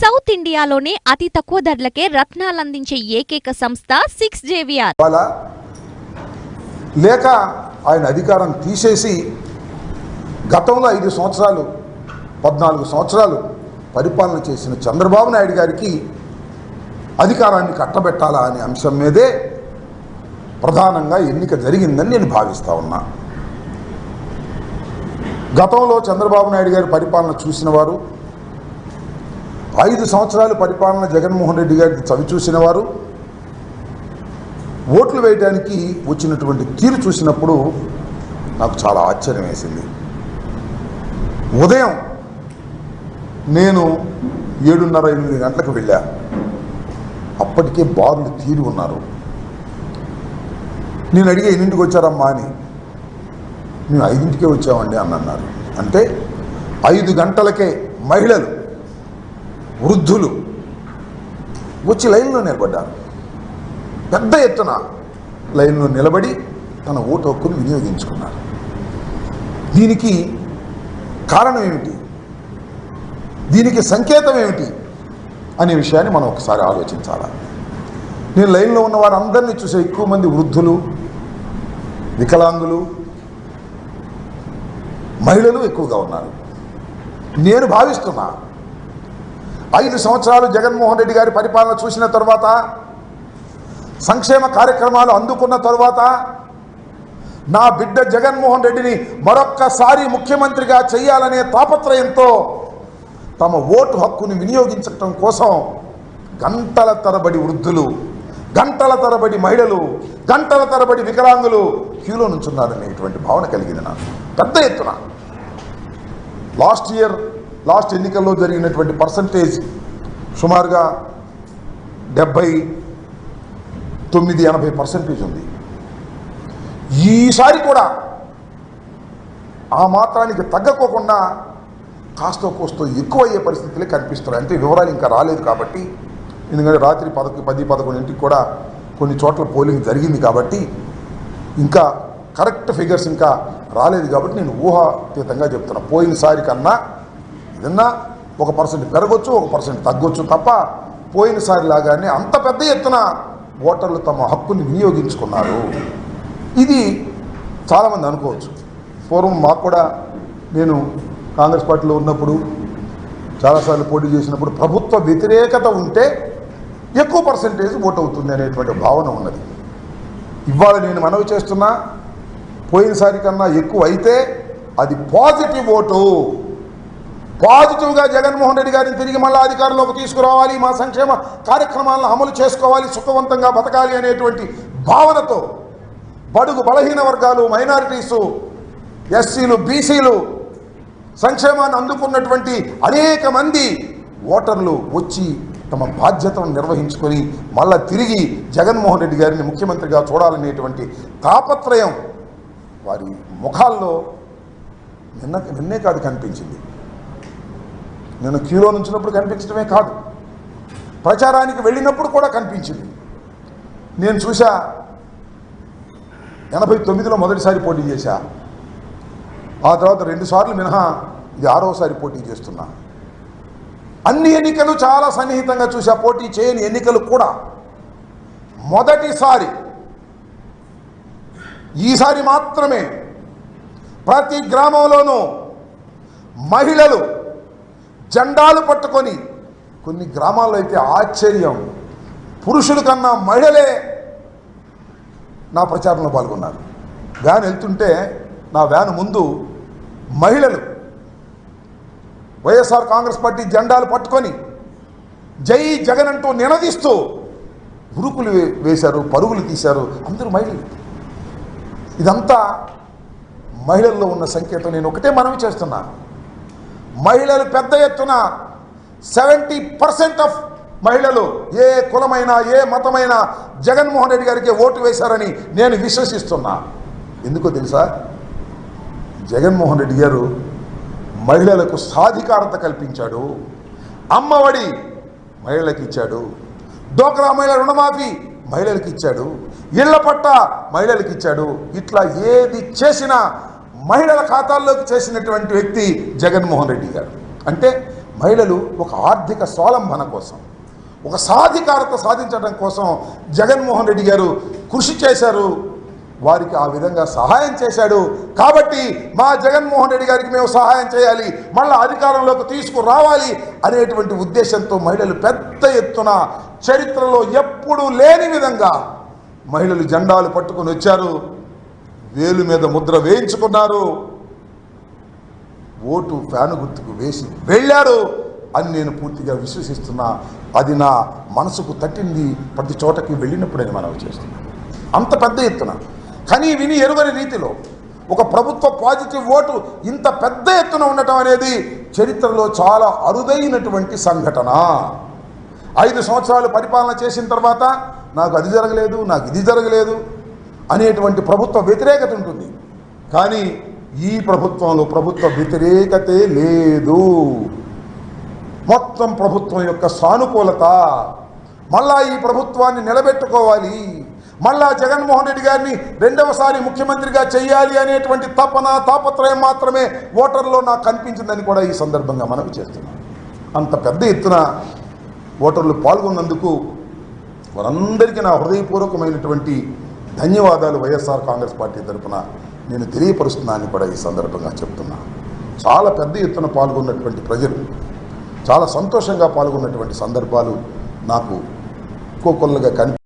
South ఇండియాలోనే అతి తక్కువ ధరలకే రత్నాలందించే ఏకైక సంస్థ 6JVR. లేక ఆయన అధికారం తీసేసి గతంలో 5 సంవత్సరాలు 14 సంవత్సరాలు పరిపాలన చేసిన చంద్రబాబు నాయుడు గారికి అధికారాన్ని కట్టబెట్టాలా అనే అంశం మీదే ప్రధానంగా ఎన్నిక జరిగిందని నేను భావిస్తా ఉన్నా. గతంలో చంద్రబాబు నాయుడు గారి పరిపాలన చూసిన వారు, 5 సంవత్సరాలు పరిపాలన జగన్మోహన్ రెడ్డి గారికి చవి చూసిన వారు ఓట్లు వేయడానికి వచ్చినటువంటి తీరు చూసినప్పుడు నాకు చాలా ఆశ్చర్యం వేసింది. ఉదయం నేను 7:30-8 గంటలకు వెళ్ళా. అప్పటికే బారులు తీరి ఉన్నారు. నేను అడిగే 8ంటికి వచ్చారమ్మా అని. మేము 5ంటికే వచ్చామండి అని అన్నారు. అంటే 5 గంటలకే మహిళలు, వృద్ధులు వచ్చి లైన్లో నిలబడ్డారు. పెద్ద ఎత్తున లైన్లో నిలబడి తన ఓటు హక్కును వినియోగించుకున్నారు. దీనికి కారణం ఏమిటి, దీనికి సంకేతం ఏమిటి అనే విషయాన్ని మనం ఒకసారి ఆలోచించాలి. నేను లైన్లో ఉన్న వారందరినీ చూసే ఎక్కువ మంది వృద్ధులు, వికలాంగులు, మహిళలు ఎక్కువగా ఉన్నారు. నేను భావిస్తున్నా 5 సంవత్సరాలు జగన్మోహన్ రెడ్డి గారి పరిపాలన చూసిన తర్వాత, సంక్షేమ కార్యక్రమాలు అందుకున్న తర్వాత, నా బిడ్డ జగన్మోహన్ రెడ్డిని మరొక్కసారి ముఖ్యమంత్రిగా చేయాలనే తాపత్రయంతో తమ ఓటు హక్కుని వినియోగించడం కోసం గంటల తరబడి వృద్ధులు, గంటల తరబడి మహిళలు, గంటల తరబడి వికలాంగులు క్యూలో నుంచున్నారనేటువంటి భావన కలిగింది నాకు పెద్ద ఎత్తున. లాస్ట్ ఎన్నికల్లో జరిగినటువంటి పర్సంటేజ్ సుమారుగా 79-80% ఉంది. ఈసారి కూడా ఆ మాత్రానికి తగ్గకోకుండా కాస్తో కోస్తో ఎక్కువ అయ్యే పరిస్థితులే కనిపిస్తున్నాయి. అంటే వివరాలు ఇంకా రాలేదు కాబట్టి, ఎందుకంటే రాత్రి 10-11 కూడా కొన్ని చోట్ల పోలింగ్ జరిగింది కాబట్టి ఇంకా కరెక్ట్ ఫిగర్స్ ఇంకా రాలేదు కాబట్టి నేను ఊహాతీతంగా చెప్తున్నా. పోయినసారి కన్నా ఏదన్నా 1% పెరగొచ్చు, 1% తగ్గొచ్చు తప్ప పోయినసారి లాగానే అంత పెద్ద ఎత్తున ఓటర్లు తమ హక్కుని వినియోగించుకున్నారు. ఇది చాలామంది అనుకోవచ్చు. పూర్వం మాకు కూడా, నేను కాంగ్రెస్ పార్టీలో ఉన్నప్పుడు చాలాసార్లు పోటీ చేసినప్పుడు ప్రభుత్వ వ్యతిరేకత ఉంటే ఎక్కువ పర్సెంటేజ్ ఓటు అవుతుంది అనేటువంటి భావన ఉన్నది. ఇవాళ నేను మనవి చేస్తున్నా, పోయినసారి కన్నా ఎక్కువ అయితే అది పాజిటివ్ ఓటు. పాజిటివ్గా జగన్మోహన్ రెడ్డి గారిని తిరిగి మళ్ళీ అధికారంలోకి తీసుకురావాలి, మా సంక్షేమ కార్యక్రమాలను అమలు చేసుకోవాలి, సుఖవంతంగా బతకాలి అనేటువంటి భావనతో బడుగు బలహీన వర్గాలు, మైనారిటీసు, ఎస్సీలు, బీసీలు, సంక్షేమాన్ని అందుకున్నటువంటి అనేక మంది ఓటర్లు వచ్చి తమ బాధ్యతను నిర్వహించుకొని మళ్ళా తిరిగి జగన్మోహన్ రెడ్డి గారిని ముఖ్యమంత్రిగా చూడాలనేటువంటి తాపత్రయం వారి ముఖాల్లో నిన్నే కాదు కనిపించింది. నేను క్యూలో నుంచినప్పుడు కనిపించడమే కాదు, ప్రచారానికి వెళ్ళినప్పుడు కూడా కనిపించింది. నేను చూసా, 89లో మొదటిసారి పోటీ చేశా. ఆ తర్వాత 2 సార్లు మినహా ఇది 6వసారి పోటీ చేస్తున్నా. అన్ని ఎన్నికలు చాలా సన్నిహితంగా చూసా. పోటీ చేయని ఎన్నికలు కూడా మొదటిసారి, ఈసారి మాత్రమే ప్రతి గ్రామంలోనూ మహిళలు జెండాలు పట్టుకొని, కొన్ని గ్రామాల్లో అయితే ఆశ్చర్యం, పురుషుల కన్నా మహిళలే నా ప్రచారంలో పాల్గొన్నారు. వ్యాన్ వెళ్తుంటే నా వ్యాన్ ముందు మహిళలు వైఎస్ఆర్ కాంగ్రెస్ పార్టీ జెండాలు పట్టుకొని జై జగన్ అంటూ నినదిస్తూ ఉరుకులు వేశారు, పరుగులు తీశారు. అందరూ మహిళలు. ఇదంతా మహిళల్లో ఉన్న సంకేతం. నేను ఒకటే మనవి చేస్తున్నా, మహిళలు పెద్ద ఎత్తున 70% ఆఫ్ మహిళలు ఏ కులమైనా ఏ మతమైనా జగన్మోహన్ రెడ్డి గారికి ఓటు వేశారని నేను విశ్వసిస్తున్నా. ఎందుకో తెలుసా, జగన్మోహన్ రెడ్డి గారు మహిళలకు సాధికారత కల్పించాడు. అమ్మఒడి మహిళలకు ఇచ్చాడు, డోక్రా మహిళల రుణమాఫీ మహిళలకు ఇచ్చాడు, ఇళ్ల పట్ట మహిళలకు ఇచ్చాడు. ఇట్లా ఏది చేసినా మహిళల ఖాతాల్లోకి చేసినటువంటి వ్యక్తి జగన్మోహన్ రెడ్డి గారు. అంటే మహిళలు ఒక ఆర్థిక స్వావలంబన కోసం, ఒక సాధికారత సాధించడం కోసం జగన్మోహన్ రెడ్డి గారు కృషి చేశారు. వారికి ఆ విధంగా సహాయం చేశాడు. కాబట్టి మా జగన్మోహన్ రెడ్డి గారికి మేము సహాయం చేయాలి, మళ్ళీ అధికారంలోకి తీసుకురావాలి అనేటువంటి ఉద్దేశంతో మహిళలు పెద్ద ఎత్తున చరిత్రలో ఎప్పుడూ లేని విధంగా మహిళలు జెండాలు పట్టుకొని వచ్చారు, వేలు మీద ముద్ర వేయించుకున్నారు, ఓటు ఫ్యాను గుర్తుకు వేసి వెళ్ళారు అని నేను పూర్తిగా విశ్వసిస్తున్నా. అది నా మనసుకు తట్టింది ప్రతి చోటకి వెళ్ళినప్పుడే మనవి చేస్తున్నాను. అంత పెద్ద ఎత్తున కానీ విని ఎరుగని రీతిలో ఒక ప్రభుత్వ పాజిటివ్ ఓటు ఇంత పెద్ద ఎత్తున ఉండటం అనేది చరిత్రలో చాలా అరుదైనటువంటి సంఘటన. 5 సంవత్సరాలు పరిపాలన చేసిన తర్వాత నాకు అది జరగలేదు, నాకు ఇది జరగలేదు అనేటువంటి ప్రభుత్వ వ్యతిరేకత ఉంటుంది. కానీ ఈ ప్రభుత్వంలో ప్రభుత్వ వ్యతిరేకతే లేదు. మొత్తం ప్రభుత్వం యొక్క సానుకూలత, మళ్ళా ఈ ప్రభుత్వాన్ని నిలబెట్టుకోవాలి, మళ్ళా జగన్మోహన్ రెడ్డి గారిని రెండవసారి ముఖ్యమంత్రిగా చేయాలి అనేటువంటి తాపత్రయం మాత్రమే ఓటర్లో నాకు కనిపించిందని కూడా ఈ సందర్భంగా మనవి చేస్తున్నాను. అంత పెద్ద ఎత్తున ఓటర్లు పాల్గొన్నందుకు వారందరికీ నా హృదయపూర్వకమైనటువంటి ధన్యవాదాలు వైఎస్ఆర్ కాంగ్రెస్ పార్టీ తరఫున నేను తెలియపరుస్తున్నానని కూడా ఈ సందర్భంగా చెప్తున్నా. చాలా పెద్ద ఎత్తున పాల్గొన్నటువంటి ప్రజలు చాలా సంతోషంగా పాల్గొన్నటువంటి సందర్భాలు నాకు కోకొల్లగా